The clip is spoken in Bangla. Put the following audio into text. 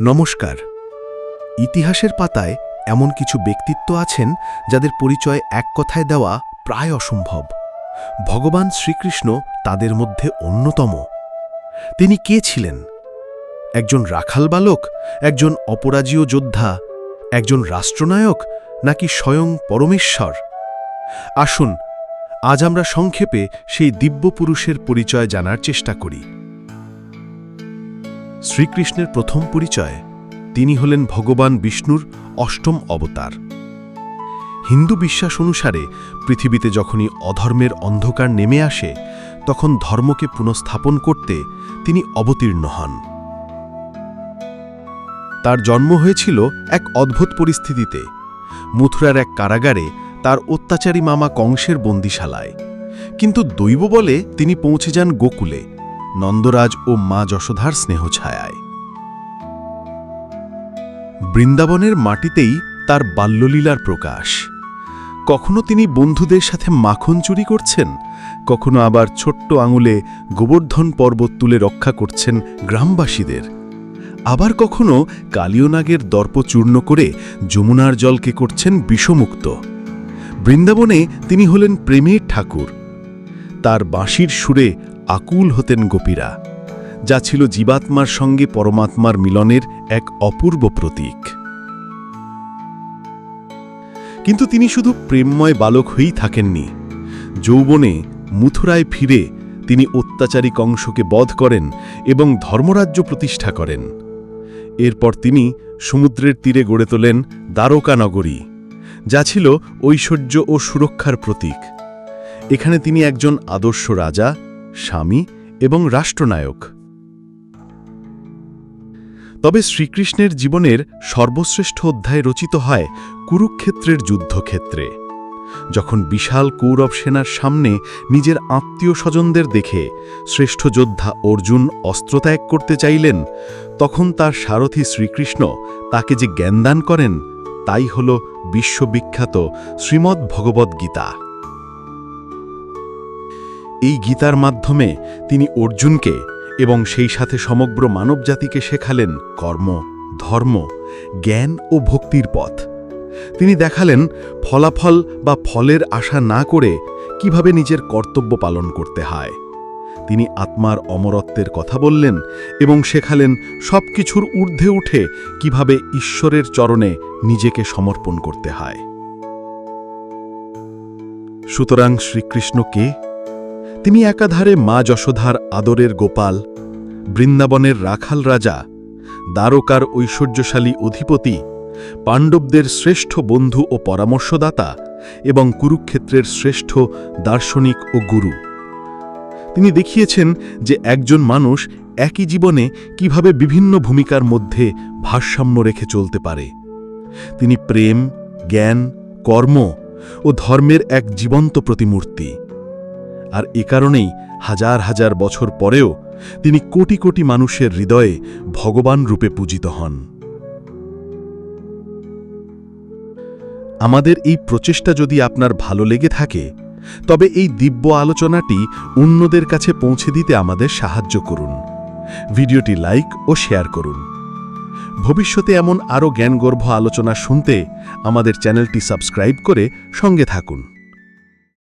নমস্কার। ইতিহাসের পাতায় এমন কিছু ব্যক্তিত্ব আছেন যাদের পরিচয় এক কথায় দেওয়া প্রায় অসম্ভব। ভগবান শ্রীকৃষ্ণ তাদের মধ্যে অন্যতম। তিনি কে ছিলেন? একজন রাখাল বালক, একজন অপরাজীয় যোদ্ধা, একজন রাষ্ট্রনায়ক, নাকি স্বয়ং পরমেশ্বর? আসুন আজ আমরা সংক্ষেপে সেই দিব্য পুরুষের পরিচয় জানার চেষ্টা করি। শ্রীকৃষ্ণের প্রথম পরিচয়, তিনি হলেন ভগবান বিষ্ণুর অষ্টম অবতার। হিন্দু বিশ্বাস অনুসারে পৃথিবীতে যখনই অধর্মের অন্ধকার নেমে আসে, তখন ধর্মকে পুনঃস্থাপন করতে তিনি অবতীর্ণ হন। তার জন্ম হয়েছিল এক অদ্ভুত পরিস্থিতিতে। মথুরার এক কারাগারে তার অত্যাচারী মামা কংসের বন্দিশালায়। কিন্তু দৈব বলে তিনি পৌঁছে যান গোকুলে, নন্দরাজ ও মা যশোধার স্নেহছায়ায়। বৃন্দাবনের মাটিতেই তার বাল্যলীলার প্রকাশ। কখনো তিনি বন্ধুদের সাথে মাখন চুরি করছেন, কখনো আবার ছোট্ট আঙুলে গোবর্ধন পর্বত তুলে রক্ষা করছেন গ্রামবাসীদের। আবার কখনো কালীয়নাগের দর্প চূর্ণ করে যমুনার জলকে করছেন বিষমুক্ত। বৃন্দাবনে তিনি হলেন প্রেমের ঠাকুর। তার বাঁশির সুরে আকুল হতেন গোপীরা, যা ছিল জীবাত্মার সঙ্গে পরমাত্মার মিলনের এক অপূর্ব প্রতীক। কিন্তু তিনি শুধু প্রেমময় বালক হয়েই থাকেননি। যৌবনে মথুরায় ফিরে তিনি অত্যাচারী কংসকে বধ করেন এবং ধর্মরাজ্য প্রতিষ্ঠা করেন। এরপর তিনি সমুদ্রের তীরে গড়ে তোলেন দ্বারকা নগরী, যা ছিল ঐশ্বর্য ও সুরক্ষার প্রতীক। এখানে তিনি একজন আদর্শ রাজা, স্বামী এবং রাষ্ট্রনায়ক। তবে শ্রীকৃষ্ণের জীবনের সর্বশ্রেষ্ঠ অধ্যায় রচিত হয় কুরুক্ষেত্রের যুদ্ধক্ষেত্রে। যখন বিশাল কৌরব সেনার সামনে নিজের আত্মীয় স্বজনদের দেখে শ্রেষ্ঠ যোদ্ধা অর্জুন অস্ত্রত্যাগ করতে চাইলেন, তখন তার সারথি শ্রীকৃষ্ণ তাকে যে জ্ঞানদান করেন, তাই হল বিশ্ববিখ্যাত শ্রীমদ্ ভগবদ্গীতা। এই গীতার মাধ্যমে তিনি অর্জুনকে এবং সেই সাথে সমগ্র মানবজাতিকে শেখালেন কর্ম, ধর্ম, জ্ঞান ও ভক্তির পথ। তিনি দেখালেন ফলাফল বা ফলের আশা না করে কিভাবে নিজের কর্তব্য পালন করতে হয়। তিনি আত্মার অমরত্বের কথা বললেন এবং শেখালেন সবকিছুর ঊর্ধ্বে উঠে কিভাবে ঈশ্বরের চরণে নিজেকে সমর্পণ করতে হয়। সুতরাং শ্রীকৃষ্ণ কে? তিনি একাধারে মা যশোধার আদরের গোপাল, বৃন্দাবনের রাখাল রাজা, দ্বারকার ঐশ্বর্যশালী অধিপতি, পাণ্ডবদের শ্রেষ্ঠ বন্ধু ও পরামর্শদাতা এবং কুরুক্ষেত্রের শ্রেষ্ঠ দার্শনিক ও গুরু। তিনি দেখিয়েছেন যে একজন মানুষ একই জীবনে কিভাবে বিভিন্ন ভূমিকার মধ্যে ভারসাম্য রেখে চলতে পারে। তিনি প্রেম, জ্ঞান, কর্ম ও ধর্মের এক জীবন্ত প্রতিমূর্তি। আর এ কারণেই হাজার হাজার বছর পরেও তিনি কোটি কোটি মানুষের হৃদয়ে ভগবান রূপে পূজিত হন। আমাদের এই প্রচেষ্টা যদি আপনার ভালো লেগে থাকে, তবে এই দিব্য আলোচনাটি অন্যদের কাছে পৌঁছে দিতে আমাদের সাহায্য করুন। ভিডিওটি লাইক ও শেয়ার করুন। ভবিষ্যতে এমন আরও জ্ঞানগর্ভ আলোচনা শুনতে আমাদের চ্যানেলটি সাবস্ক্রাইব করে সঙ্গে থাকুন।